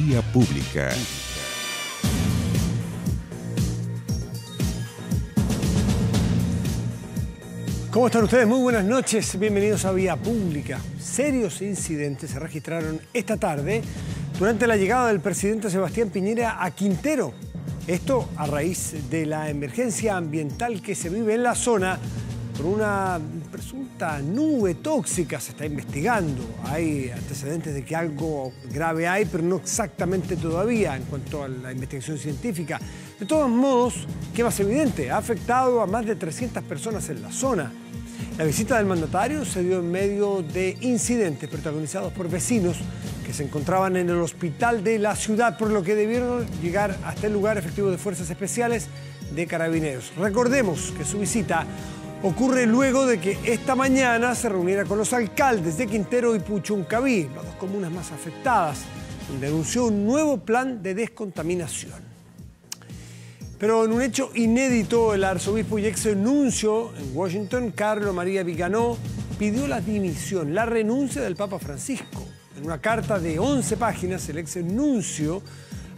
Vía Pública. ¿Cómo están ustedes? Muy buenas noches, bienvenidos a Vía Pública. Serios incidentes se registraron esta tarde durante la llegada del presidente Sebastián Piñera a Quintero. Esto a raíz de la emergencia ambiental que se vive en la zona por una presunta nube tóxica. Se está investigando, hay antecedentes de que algo grave hay, pero no exactamente todavía en cuanto a la investigación científica. De todos modos, ¿qué más evidente? Ha afectado a más de 300 personas en la zona. La visita del mandatario se dio en medio de incidentes protagonizados por vecinos que se encontraban en el hospital de la ciudad, por lo que debieron llegar hasta el lugar efectivos de fuerzas especiales de Carabineros. Recordemos que su visita ocurre luego de que esta mañana se reuniera con los alcaldes de Quintero y Puchuncaví, las dos comunas más afectadas, donde anunció un nuevo plan de descontaminación. Pero en un hecho inédito, el arzobispo y ex nuncio en Washington, Carlo María Viganò, pidió la dimisión, la renuncia del Papa Francisco. En una carta de 11 páginas, el ex nuncio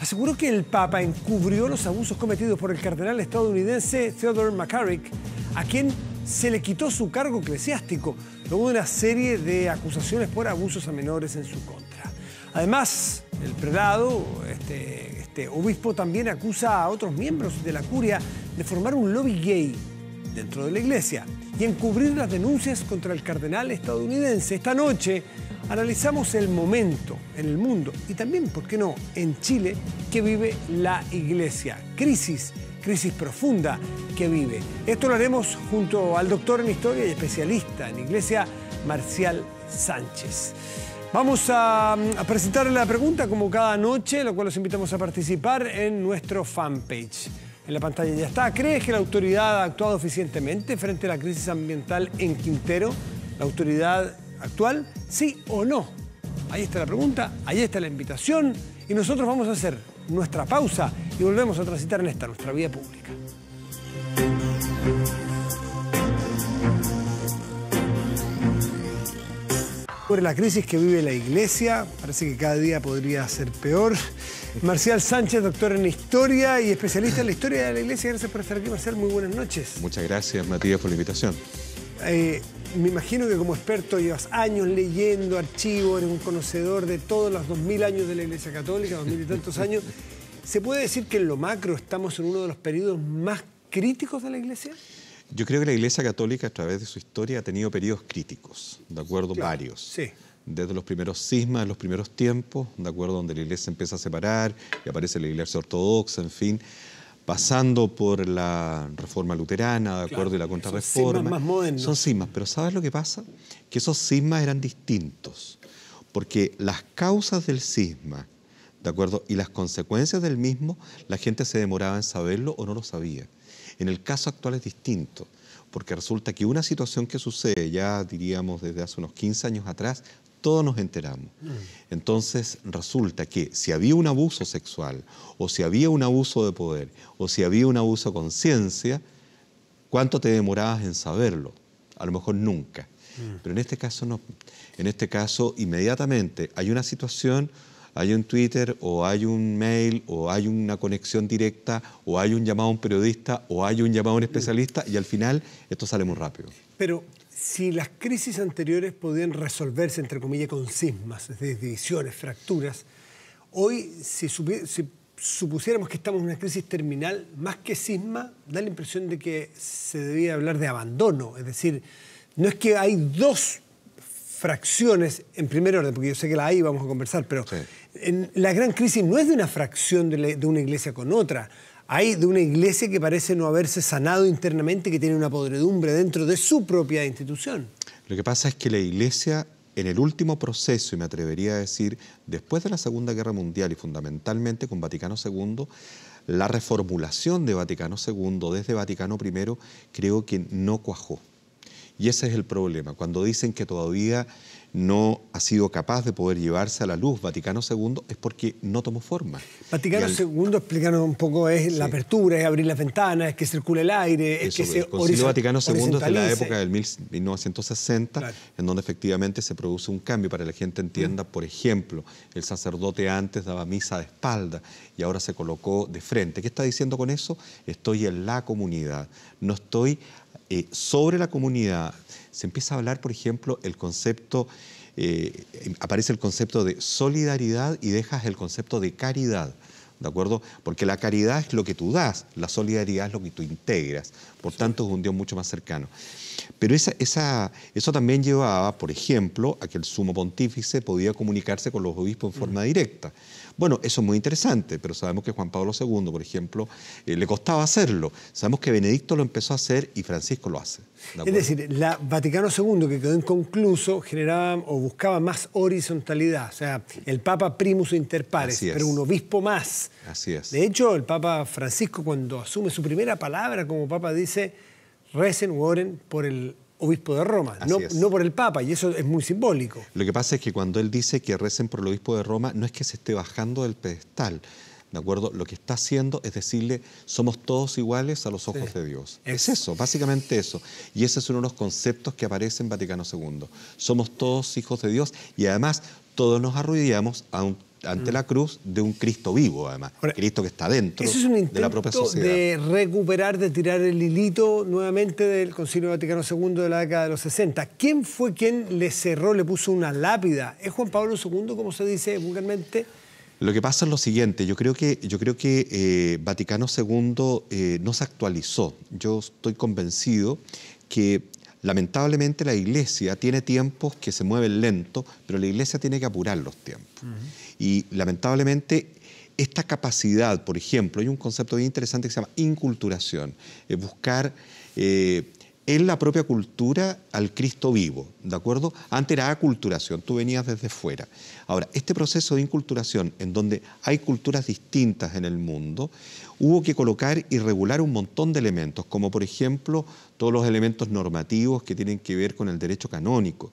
aseguró que el Papa encubrió los abusos cometidos por el cardenal estadounidense Theodore McCarrick, a quien se le quitó su cargo eclesiástico, luego de una serie de acusaciones por abusos a menores en su contra. Además, el prelado, este obispo también acusa a otros miembros de la curia de formar un lobby gay dentro de la iglesia y encubrir las denuncias contra el cardenal estadounidense. Esta noche analizamos el momento en el mundo y también, ¿por qué no?, en Chile, que vive la iglesia. Crisis profunda que vive. Esto lo haremos junto al doctor en historia y especialista en iglesia, Marcial Sánchez. Vamos a presentarle la pregunta como cada noche, la cual los invitamos a participar en nuestro fanpage. En la pantalla ya está. ¿Crees que la autoridad ha actuado eficientemente frente a la crisis ambiental en Quintero? ¿La autoridad actual? ¿Sí o no? Ahí está la pregunta, ahí está la invitación y nosotros vamos a hacer nuestra pausa y volvemos a transitar en esta, nuestra vía pública. Sobre la crisis que vive la iglesia, parece que cada día podría ser peor. Marcial Sánchez, doctor en historia y especialista en la historia de la iglesia. Gracias por estar aquí, Marcial. Muy buenas noches. Muchas gracias, Matías, por la invitación. Me imagino que como experto llevas años leyendo archivos, eres un conocedor de todos los 2000 años de la Iglesia Católica, 2000 y tantos años. ¿Se puede decir que en lo macro estamos en uno de los periodos más críticos de la Iglesia? Yo creo que la Iglesia Católica, a través de su historia, ha tenido periodos críticos, ¿de acuerdo? Claro, varios. Sí. Desde los primeros cismas, en los primeros tiempos, ¿de acuerdo? Donde la Iglesia empieza a separar y aparece la Iglesia Ortodoxa, en fin, pasando por la Reforma Luterana, ¿de acuerdo? Claro, y la Contrarreforma. Son cismas más modernos. Son cismas, pero ¿sabes lo que pasa? Que esos cismas eran distintos, porque las causas del cisma, ¿de acuerdo?, y las consecuencias del mismo, la gente se demoraba en saberlo o no lo sabía. En el caso actual es distinto, porque resulta que una situación que sucede, ya diríamos desde hace unos 15 años atrás, todos nos enteramos. Entonces resulta que si había un abuso sexual, o si había un abuso de poder, o si había un abuso de conciencia, ¿cuánto te demorabas en saberlo? A lo mejor nunca. Pero en este caso no. En este caso, inmediatamente hay una situación, hay un Twitter, o hay un mail, o hay una conexión directa, o hay un llamado a un periodista, o hay un llamado a un especialista, y al final esto sale muy rápido. Pero si las crisis anteriores podían resolverse, entre comillas, con cismas, es decir, divisiones, fracturas, hoy, si supusiéramos que estamos en una crisis terminal, más que cisma, da la impresión de que se debía hablar de abandono. Es decir, no es que hay dos fracciones en primer orden, porque yo sé que la hay y vamos a conversar, pero sí, la gran crisis no es de una fracción de una iglesia con otra. Hay de una iglesia que parece no haberse sanado internamente, que tiene una podredumbre dentro de su propia institución. Lo que pasa es que la iglesia, en el último proceso, y me atrevería a decir, después de la Segunda Guerra Mundial y fundamentalmente con Vaticano II, la reformulación de Vaticano II desde Vaticano I creo que no cuajó. Y ese es el problema. Cuando dicen que todavía no ha sido capaz de poder llevarse a la luz Vaticano II, es porque no tomó forma. Vaticano II, explícanos un poco, es la apertura, es abrir las ventanas, es que circule el aire, es que se el Concilio Vaticano II es de la época del 1960, claro, en donde efectivamente se produce un cambio para que la gente entienda. Por ejemplo, el sacerdote antes daba misa de espalda y ahora se colocó de frente. ¿Qué está diciendo con eso? Estoy en la comunidad, no estoy sobre la comunidad. Se empieza a hablar, por ejemplo, el concepto, aparece el concepto de solidaridad y dejas el concepto de caridad, ¿de acuerdo? Porque la caridad es lo que tú das, la solidaridad es lo que tú integras, por tanto es un Dios mucho más cercano. Pero eso también llevaba, por ejemplo, a que el sumo pontífice podía comunicarse con los obispos en forma directa. Bueno, eso es muy interesante, pero sabemos que Juan Pablo II, por ejemplo, le costaba hacerlo. Sabemos que Benedicto lo empezó a hacer y Francisco lo hace. Es decir, la Vaticano II, que quedó inconcluso, generaba o buscaba más horizontalidad. O sea, el Papa primus inter pares, pero un obispo más. Así es. De hecho, el Papa Francisco, cuando asume su primera palabra como Papa, dice: recen u oren por el obispo de Roma, no por el Papa, y eso es muy simbólico. Lo que pasa es que cuando él dice que recen por el obispo de Roma, no es que se esté bajando del pedestal, ¿de acuerdo? Lo que está haciendo es decirle, somos todos iguales a los ojos de Dios. Es eso, básicamente eso. Y ese es uno de los conceptos que aparece en Vaticano II. Somos todos hijos de Dios y además todos nos arrodillamos ante la cruz de un Cristo vivo, además. Ahora, Cristo que está dentro de la propia sociedad. De recuperar, de tirar el hilito nuevamente del Concilio Vaticano II de la década de los 60. ¿Quién fue quien le cerró, le puso una lápida? ¿Es Juan Pablo II, como se dice vulgarmente? Lo que pasa es lo siguiente, yo creo que Vaticano II no se actualizó. Yo estoy convencido que lamentablemente la Iglesia tiene tiempos que se mueven lento, pero la Iglesia tiene que apurar los tiempos. Y lamentablemente esta capacidad, por ejemplo, hay un concepto bien interesante que se llama inculturación, es buscar en la propia cultura al Cristo vivo, ¿de acuerdo? Antes era aculturación, tú venías desde fuera. Ahora, este proceso de inculturación, en donde hay culturas distintas en el mundo, hubo que colocar y regular un montón de elementos, como por ejemplo todos los elementos normativos que tienen que ver con el derecho canónico,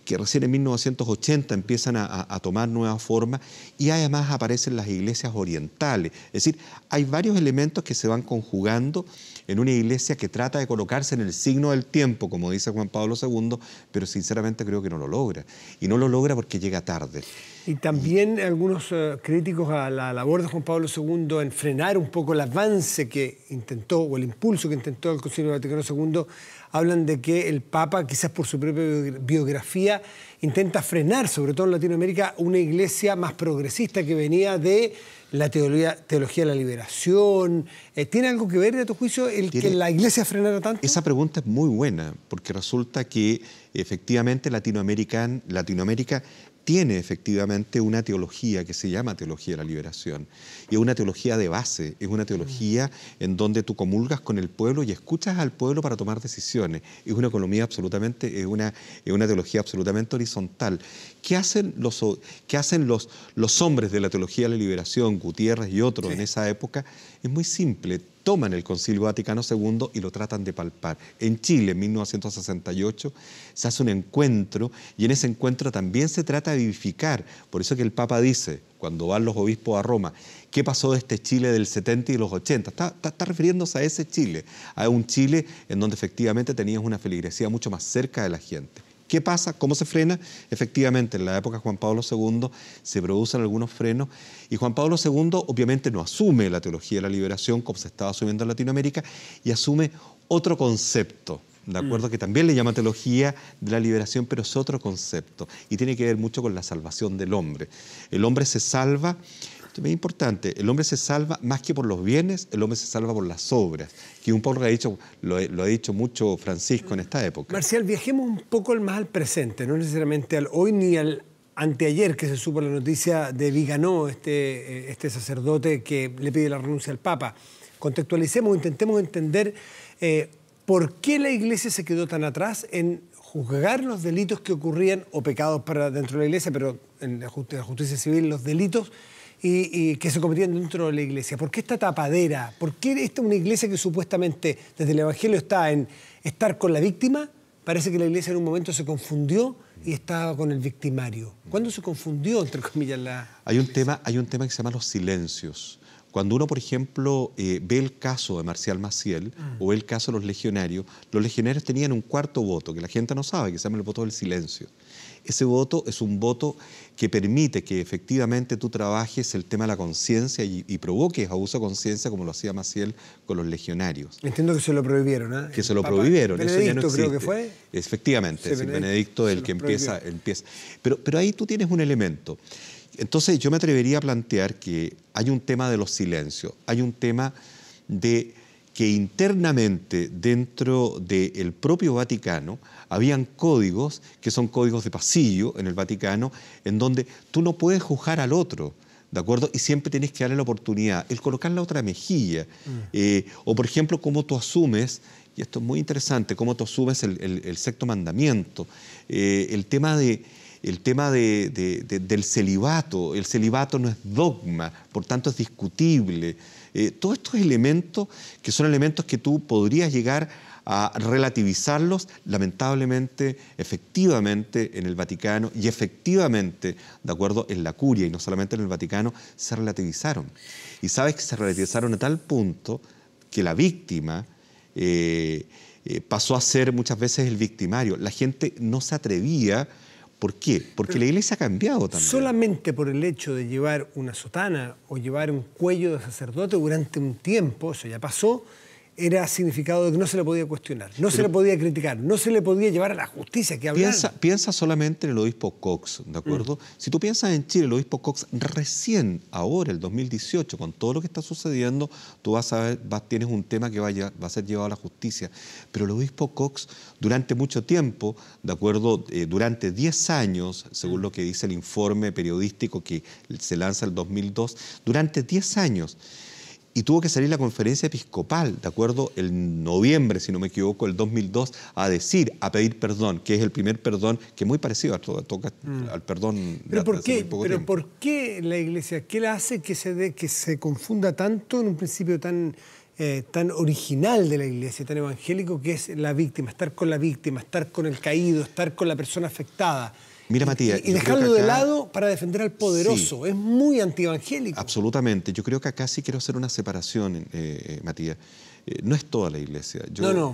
que recién en 1980 empiezan a tomar nueva forma, y además aparecen las iglesias orientales. Es decir, hay varios elementos que se van conjugando en una iglesia que trata de colocarse en el signo del tiempo, como dice Juan Pablo II, pero sinceramente creo que no lo logra. Y no lo logra porque llega tarde. Y también algunos críticos a la labor de Juan Pablo II en frenar un poco el avance que intentó, o el impulso que intentó el Concilio Vaticano II, hablan de que el Papa, quizás por su propia biografía, intenta frenar, sobre todo en Latinoamérica, una iglesia más progresista que venía de la teología de la liberación. ¿Tiene algo que ver, a tu juicio, que la iglesia frenara tanto? Esa pregunta es muy buena, porque resulta que efectivamente Latinoamérica tiene efectivamente una teología que se llama teología de la liberación. Y es una teología de base, es una teología en donde tú comulgas con el pueblo y escuchas al pueblo para tomar decisiones. Es una economía absolutamente, es una teología absolutamente horizontal. ¿Qué hacen los hombres de la teología de la liberación, Gutiérrez y otros en esa época? Es muy simple. Toman el Concilio Vaticano II y lo tratan de palpar. En Chile, en 1968, se hace un encuentro y en ese encuentro también se trata de vivificar. Por eso que el Papa dice, cuando van los obispos a Roma, ¿qué pasó de este Chile del 70 y los 80? Está refiriéndose a ese Chile, a un Chile en donde efectivamente tenías una feligresía mucho más cerca de la gente. ¿Qué pasa? ¿Cómo se frena? Efectivamente, en la época de Juan Pablo II se producen algunos frenos y Juan Pablo II obviamente no asume la teología de la liberación como se estaba asumiendo en Latinoamérica y asume otro concepto, ¿de acuerdo? Que también le llama teología de la liberación, pero es otro concepto y tiene que ver mucho con la salvación del hombre. El hombre se salva. Esto es muy importante, el hombre se salva más que por los bienes, el hombre se salva por las obras, que un poco lo ha dicho mucho Francisco en esta época. Marcial, viajemos un poco más al presente, no necesariamente al hoy ni al anteayer que se supo la noticia de Viganò, este sacerdote que le pide la renuncia al Papa. Contextualicemos, intentemos entender por qué la Iglesia se quedó tan atrás en juzgar los delitos que ocurrían, o pecados para dentro de la Iglesia, pero en la justicia civil los delitos, y que se cometían dentro de la iglesia. ¿Por qué esta tapadera? ¿Por qué esta una iglesia que supuestamente desde el Evangelio está en estar con la víctima parece que la Iglesia en un momento se confundió y estaba con el victimario. ¿Cuándo se confundió, entre comillas, la Hay un tema que se llama los silencios. Cuando uno, por ejemplo, ve el caso de Marcial Maciel o ve el caso de los legionarios tenían un cuarto voto que la gente no sabe, que se llama el voto del silencio. Ese voto es un voto que permite que efectivamente tú trabajes el tema de la conciencia y provoques abuso de conciencia como lo hacía Maciel con los legionarios. Entiendo que se lo prohibieron, ¿eh? Que se lo prohibieron, eso ya no existe. Creo que fue. Efectivamente, sí, es Benedicto el que empieza. Pero ahí tú tienes un elemento. Entonces yo me atrevería a plantear que hay un tema de los silencios, hay un tema de que internamente dentro del propio Vaticano habían códigos que son códigos de pasillo en el Vaticano, en donde tú no puedes juzgar al otro, ¿de acuerdo? Y siempre tienes que darle la oportunidad, el colocar la otra mejilla. O por ejemplo, cómo tú asumes, y esto es muy interesante, cómo tú asumes el sexto mandamiento, el tema del celibato. El celibato no es dogma, por tanto es discutible. Todos estos elementos que son elementos que tú podrías llegar a relativizarlos, lamentablemente, efectivamente en el Vaticano y efectivamente, de acuerdo, en la curia y no solamente en el Vaticano, se relativizaron. Y sabes que se relativizaron a tal punto que la víctima pasó a ser muchas veces el victimario. La gente no se atrevía. ¿Por qué? Porque la Iglesia ha cambiado también. Solamente por el hecho de llevar una sotana o llevar un cuello de sacerdote durante un tiempo, eso ya pasó, era significado de que no se le podía cuestionar, no se le podía criticar, no se le podía llevar a la justicia que hablar. Piensa solamente en el obispo Cox, ¿de acuerdo? Si tú piensas en Chile, el obispo Cox recién ahora, el 2018, con todo lo que está sucediendo, tú vas a ver, tienes un tema que va a ser llevado a la justicia. Pero el obispo Cox, durante mucho tiempo, ¿de acuerdo? Durante 10 años, según lo que dice el informe periodístico que se lanza el 2002, durante 10 años, y tuvo que salir la conferencia episcopal, ¿de acuerdo? El noviembre, si no me equivoco, el 2002, a pedir perdón, que es el primer perdón, que es muy parecido al perdón. ¿Pero por qué la Iglesia, qué la hace que se confunda tanto en un principio tan original de la Iglesia, tan evangélico, que es la víctima, estar con la víctima, estar con el caído, estar con la persona afectada? Mira, Matías, y dejarlo de lado para defender al poderoso. Sí, es muy antievangélico. Absolutamente. Yo creo que acá sí quiero hacer una separación, Matías. No es toda la Iglesia. Quiero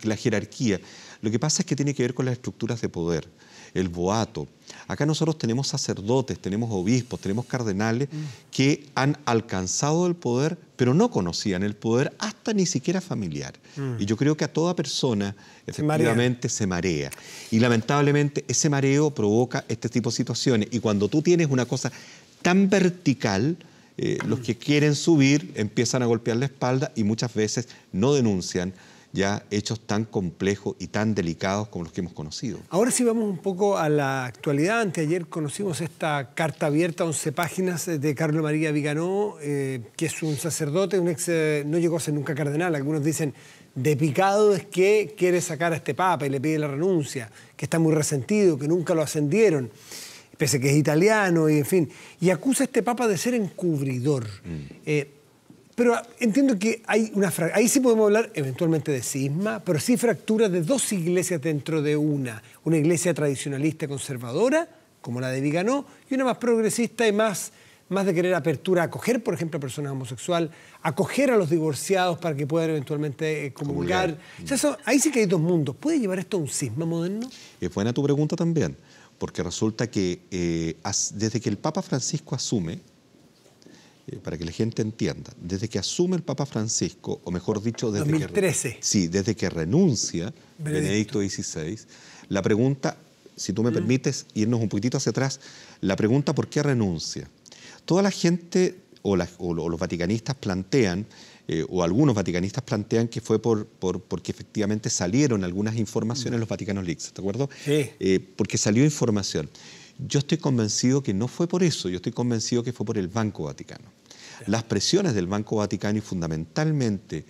la jerarquía. Lo que pasa es que tiene que ver con las estructuras de poder, el boato. Acá nosotros tenemos sacerdotes, tenemos obispos, tenemos cardenales que han alcanzado el poder, pero no conocían el poder hasta ni siquiera familiar. Y yo creo que a toda persona efectivamente se marea. Y lamentablemente ese mareo provoca este tipo de situaciones. Y cuando tú tienes una cosa tan vertical, los que quieren subir empiezan a golpear la espalda y muchas veces no denuncian ya hechos tan complejos y tan delicados como los que hemos conocido. Ahora sí vamos un poco a la actualidad. Anteayer conocimos esta carta abierta, 11 páginas, de Carlo María Viganò, que es un sacerdote, no llegó a ser nunca cardenal. Algunos dicen, de picado es que quiere sacar a este papa y le pide la renuncia, que está muy resentido, que nunca lo ascendieron, pese a que es italiano, y en fin. Y acusa a este papa de ser encubridor. Pero entiendo que hay ahí sí podemos hablar eventualmente de cisma, pero sí fractura de dos iglesias dentro de una iglesia tradicionalista conservadora, como la de Viganò, y una más progresista y más de querer apertura, acoger, por ejemplo, a personas homosexuales, acoger a los divorciados para que puedan eventualmente comulgar. O sea, ahí sí que hay dos mundos. ¿Puede llevar esto a un cisma moderno? Es buena tu pregunta también, porque resulta que desde que el Papa Francisco asume, para que la gente entienda, desde que asume el Papa Francisco, o mejor dicho, desde 2013. Desde que renuncia Benedicto XVI, la pregunta, si tú me permites irnos un poquitito hacia atrás, la pregunta ¿por qué renuncia? Toda la gente o los vaticanistas plantean, o algunos vaticanistas plantean que fue porque efectivamente salieron algunas informaciones en los Vaticanos Leaks, ¿de acuerdo? Sí. Porque salió información. Yo estoy convencido que no fue por eso, yo estoy convencido que fue por el Banco Vaticano. Las presiones del Banco Vaticano y fundamentalmente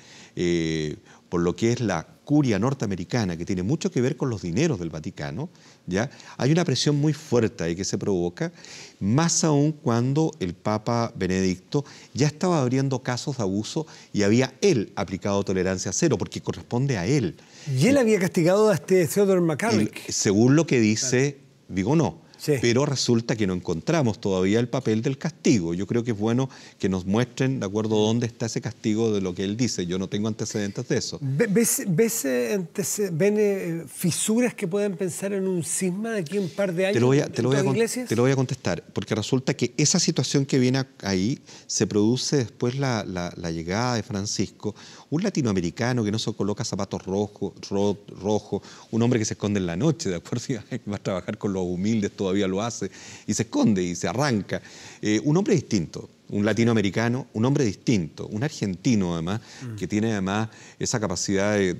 por lo que es la curia norteamericana, que tiene mucho que ver con los dineros del Vaticano, ¿ya? Hay una presión muy fuerte ahí que se provoca, más aún cuando el Papa Benedicto ya estaba abriendo casos de abuso y había él aplicado tolerancia cero, porque corresponde a él. Y él había castigado a este Theodore McCarrick. Según lo que dice Vigano. Sí. Pero resulta que no encontramos todavía el papel del castigo. Yo creo que es bueno que nos muestren, de acuerdo, dónde está ese castigo de lo que él dice. Yo no tengo antecedentes de eso. ¿Ven fisuras que pueden pensar en un cisma de aquí a un par de años te lo voy a contestar, porque resulta que esa situación que viene ahí se produce después la llegada de Francisco, un latinoamericano que no se coloca zapatos rojos, un hombre que se esconde en la noche, ¿de acuerdo? Va a trabajar con los humildes, todavía lo hace, y se esconde y se arranca. Un hombre distinto, un latinoamericano, un hombre distinto, un argentino además, que tiene además esa capacidad de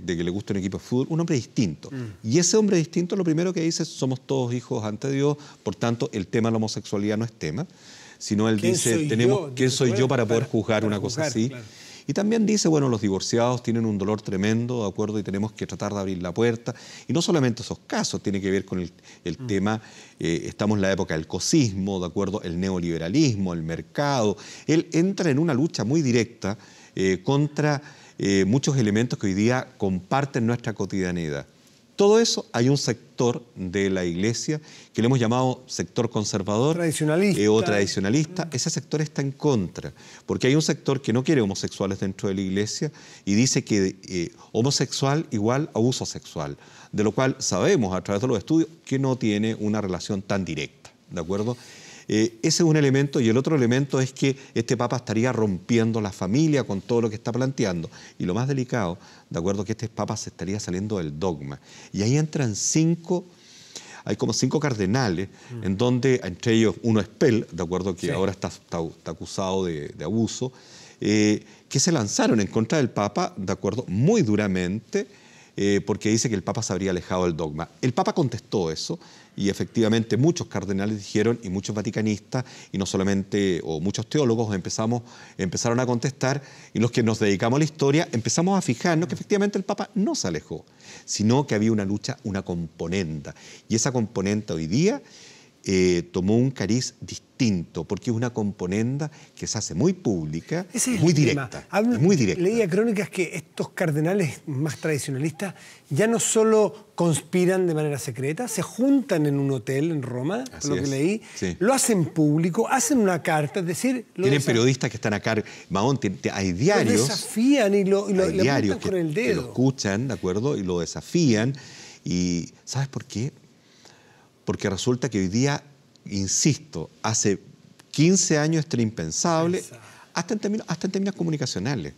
que le guste un equipo de fútbol, un hombre distinto. Y ese hombre distinto lo primero que dice, somos todos hijos ante Dios, por tanto el tema de la homosexualidad no es tema, sino él dice, ¿quién soy yo para poder juzgar una cosa así? Claro. Y también dice, bueno, los divorciados tienen un dolor tremendo, ¿de acuerdo? Y tenemos que tratar de abrir la puerta. Y no solamente esos casos, tiene que ver con el tema, estamos en la época del cosismo, ¿de acuerdo? El neoliberalismo, el mercado. Él entra en una lucha muy directa contra muchos elementos que hoy día comparten nuestra cotidianidad. Todo eso hay un sector de la Iglesia que le hemos llamado sector conservador o tradicionalista. Ese sector está en contra, porque hay un sector que no quiere homosexuales dentro de la Iglesia y dice que homosexual igual abuso sexual, de lo cual sabemos a través de los estudios que no tiene una relación tan directa, ¿de acuerdo? Ese es un elemento, y el otro elemento es que este Papa estaría rompiendo la familia con todo lo que está planteando. Y lo más delicado, de acuerdo, que este Papa se estaría saliendo del dogma. Y ahí entran hay como 5 cardenales, en donde, entre ellos, uno es Pell, de acuerdo, que ahora está acusado de abuso, que se lanzaron en contra del Papa, de acuerdo, muy duramente, porque dice que el Papa se habría alejado del dogma. El Papa contestó eso y efectivamente muchos cardenales dijeron, y muchos vaticanistas, y no solamente, o muchos teólogos empezaron a contestar, y los que nos dedicamos a la historia empezamos a fijarnos que efectivamente el Papa no se alejó, sino que había una lucha, una componenda. Y esa componenda hoy día tomó un cariz distinto, porque es una componenda que se hace muy pública, muy directa. Leía crónicas que estos cardenales más tradicionalistas ya no solo conspiran de manera secreta, se juntan en un hotel en Roma, por lo que leí, lo hacen público, hacen una carta, es decir... Tienen periodistas que están acá, Mahón, hay diarios... Lo desafían y le apuntan con el dedo. Que lo escuchan, ¿de acuerdo? Y lo desafían. Y ¿sabes por qué? Porque resulta que hoy día, insisto, hace 15 años esto era impensable, hasta en términos comunicacionales.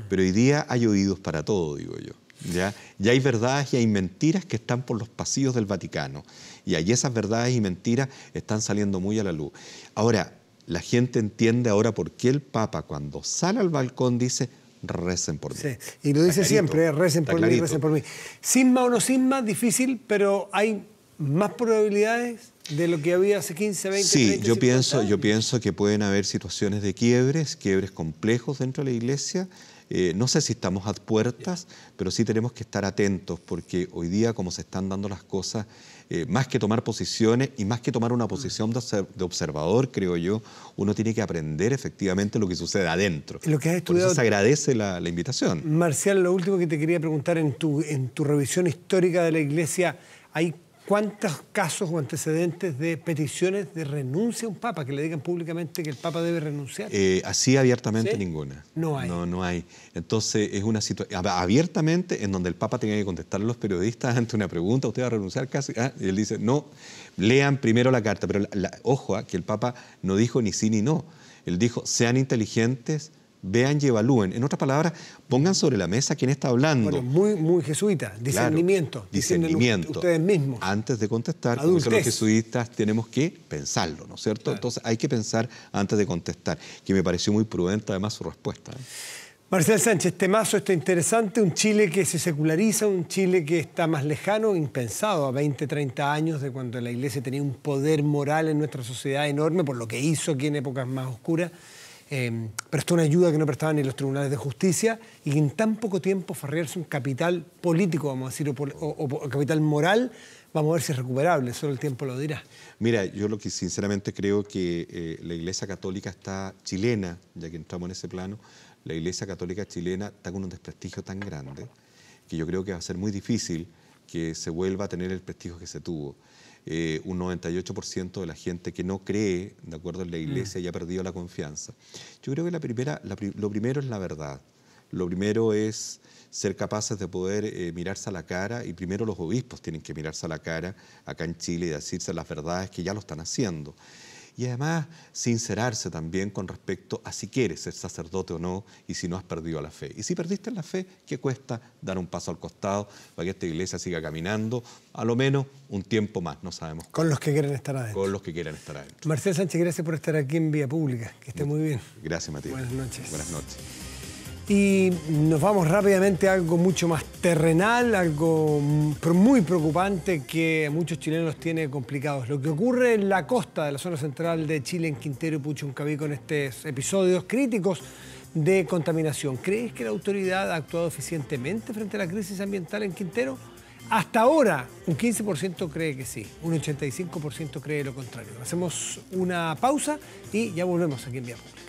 Pero hoy día hay oídos para todo, digo yo. ¿Ya? Y hay verdades y hay mentiras que están por los pasillos del Vaticano. Y ahí esas verdades y mentiras están saliendo muy a la luz. Ahora, la gente entiende ahora por qué el Papa, cuando sale al balcón, dice... recen por mí. Sí, y lo dice siempre, recen por mí, recen por mí. Cisma o no cisma, difícil, pero hay más probabilidades de lo que había hace 15, 20, 30, 50 años. Yo pienso que pueden haber situaciones de quiebres complejos dentro de la Iglesia. No sé si estamos a puertas, pero sí tenemos que estar atentos, porque hoy día, como se están dando las cosas, más que tomar posiciones y más que tomar una posición de observador, creo yo, uno tiene que aprender efectivamente lo que sucede adentro. Lo que has estudiado, por eso se agradece la invitación. Marcial, lo último que te quería preguntar, en tu revisión histórica de la Iglesia, ¿hay cuántos casos o antecedentes de peticiones de renuncia a un Papa, que le digan públicamente que el Papa debe renunciar? Así abiertamente ninguna. No hay. No hay. Entonces es una situación abiertamente en donde el Papa tenga que contestarle a los periodistas ante una pregunta, ¿usted va a renunciar casi? Y él dice, no, lean primero la carta. Pero ojo, que el Papa no dijo ni sí ni no. Él dijo, sean inteligentes, vean y evalúen. En otras palabras, pongan sobre la mesa quién está hablando. Bueno, muy jesuita, discernimiento. Claro, discernimiento. Ustedes mismos. Antes de contestar, porque los jesuitas tenemos que pensarlo, ¿no es cierto? Claro. Entonces hay que pensar antes de contestar, que me pareció muy prudente además su respuesta. Marcial Sánchez, temazo está interesante, un Chile que se seculariza, un Chile que está más lejano, impensado, a 20, 30 años de cuando la Iglesia tenía un poder moral en nuestra sociedad enorme, por lo que hizo aquí en épocas más oscuras. prestó una ayuda que no prestaban ni los tribunales de justicia y que en tan poco tiempo farrearse un capital político, vamos a decir, o capital moral, vamos a ver si es recuperable, solo el tiempo lo dirá. Mira, yo lo que sinceramente creo que la Iglesia Católica está chilena, ya que entramos en ese plano, la Iglesia Católica chilena está con un desprestigio tan grande que yo creo que va a ser muy difícil que se vuelva a tener el prestigio que se tuvo. Un 98% de la gente que no cree, de acuerdo, en la Iglesia ya ha perdido la confianza. Yo creo que lo primero es la verdad. Lo primero es ser capaces de poder mirarse a la cara, y primero los obispos tienen que mirarse a la cara acá en Chile y decirse las verdades, que ya lo están haciendo. Y además sincerarse también con respecto a si quieres ser sacerdote o no, y si no has perdido la fe. Y si perdiste la fe, ¿qué cuesta dar un paso al costado para que esta iglesia siga caminando a lo menos un tiempo más? No sabemos. Con los que quieren estar adentro. Con los que quieran estar adentro. Marcel Sánchez, gracias por estar aquí en Vía Pública. Que esté muy bien. Gracias, Matías. Buenas noches. Buenas noches. Y nos vamos rápidamente a algo mucho más terrenal, algo muy preocupante que a muchos chilenos tiene complicados. Lo que ocurre en la costa de la zona central de Chile, en Quintero y Puchuncaví, con estos episodios críticos de contaminación. ¿Crees que la autoridad ha actuado eficientemente frente a la crisis ambiental en Quintero? Hasta ahora, un 15% cree que sí, un 85% cree lo contrario. Hacemos una pausa y ya volvemos aquí en Vía Pública.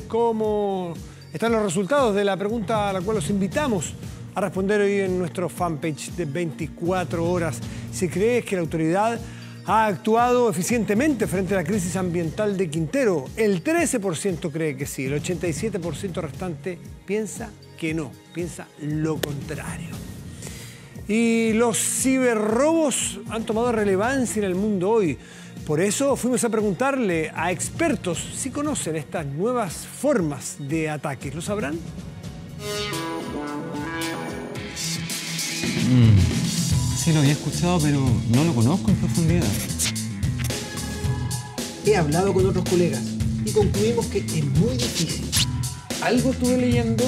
¿Cómo están los resultados de la pregunta a la cual los invitamos a responder hoy en nuestro fanpage de 24 horas? Si crees que la autoridad ha actuado eficientemente frente a la crisis ambiental de Quintero, el 13% cree que sí, el 87% restante piensa que no, piensa lo contrario. Y los ciberrobos han tomado relevancia en el mundo hoy. Por eso fuimos a preguntarle a expertos si conocen estas nuevas formas de ataques. ¿Lo sabrán? Sí, lo había escuchado, pero no lo conozco en profundidad. He hablado con otros colegas y concluimos que es muy difícil. Algo estuve leyendo,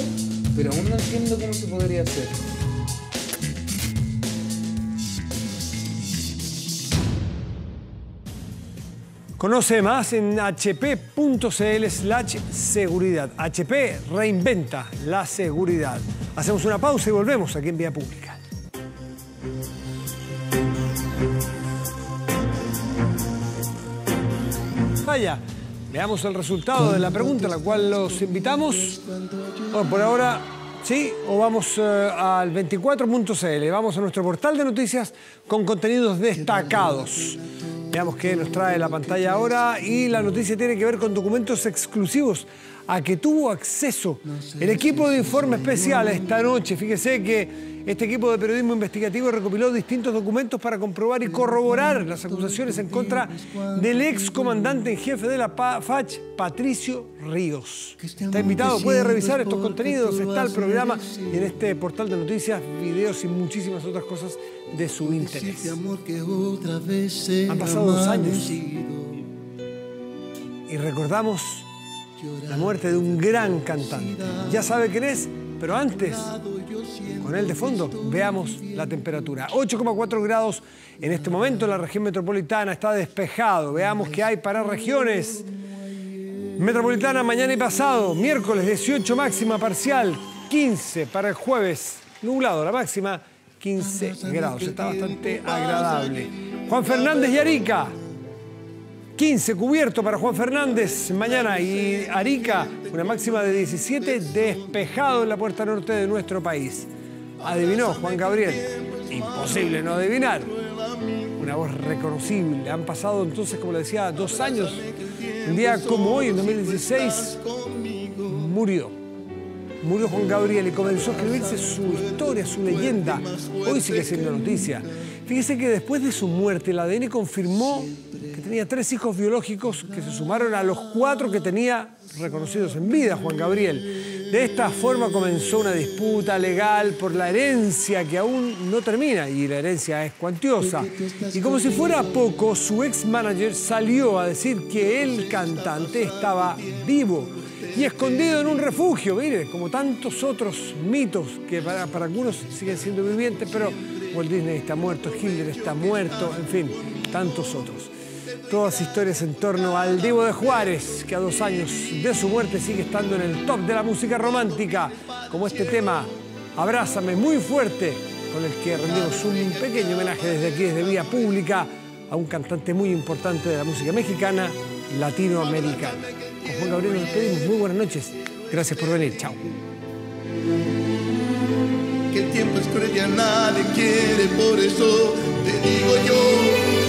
pero aún no entiendo cómo se podría hacer. Conoce más en hp.cl/seguridad. HP reinventa la seguridad. Hacemos una pausa y volvemos aquí en Vía Pública. Vaya, veamos el resultado de la pregunta a la cual los invitamos. Bueno, por ahora, sí, o vamos al 24.cl. Vamos a nuestro portal de noticias con contenidos destacados. Veamos qué nos trae la pantalla ahora, y la noticia tiene que ver con documentos exclusivos a que tuvo acceso el equipo de Informe Especial esta noche. Fíjese que este equipo de periodismo investigativo recopiló distintos documentos para comprobar y corroborar las acusaciones en contra del ex comandante en jefe de la FACH, Patricio Ríos. Está invitado, puede revisar estos contenidos, está el programa y en este portal de noticias, videos y muchísimas otras cosas de su interés. Han pasado 2 años y recordamos la muerte de un gran cantante. Ya sabe quién es, pero antes, con él de fondo, veamos la temperatura. 8,4 grados en este momento en la región metropolitana, está despejado. Veamos qué hay para regiones. Metropolitana mañana y pasado, miércoles 18 máxima parcial, 15 para el jueves, nublado la máxima, 15 grados, está bastante agradable. Juan Fernández y Arica, 15 cubierto para Juan Fernández mañana, y Arica una máxima de 17, despejado en la puerta norte de nuestro país. Adivinó Juan Gabriel, imposible no adivinar, una voz reconocible. Han pasado entonces, como le decía, 2 años, un día como hoy, en 2016, murió Juan Gabriel y comenzó a escribirse su historia, su leyenda. Hoy sigue siendo noticia. Fíjese que después de su muerte, el ADN confirmó que tenía 3 hijos biológicos que se sumaron a los 4 que tenía reconocidos en vida Juan Gabriel. De esta forma comenzó una disputa legal por la herencia que aún no termina, y la herencia es cuantiosa. Y como si fuera poco, su ex manager salió a decir que el cantante estaba vivo. y escondido en un refugio, mire, como tantos otros mitos que para algunos siguen siendo vivientes, pero Walt Disney está muerto, Hitler está muerto, en fin, tantos otros. Todas historias en torno al Divo de Juárez, que a 2 años de su muerte sigue estando en el top de la música romántica, como este tema, Abrázame, muy fuerte, con el que rendimos un pequeño homenaje desde aquí, desde Vía Pública, a un cantante muy importante de la música mexicana, latinoamericana. Con Juan Gabriel nos despedimos. Muy buenas noches. Gracias por venir. Chao. Que el tiempo es cruel y a nadie quiere, por eso te digo yo.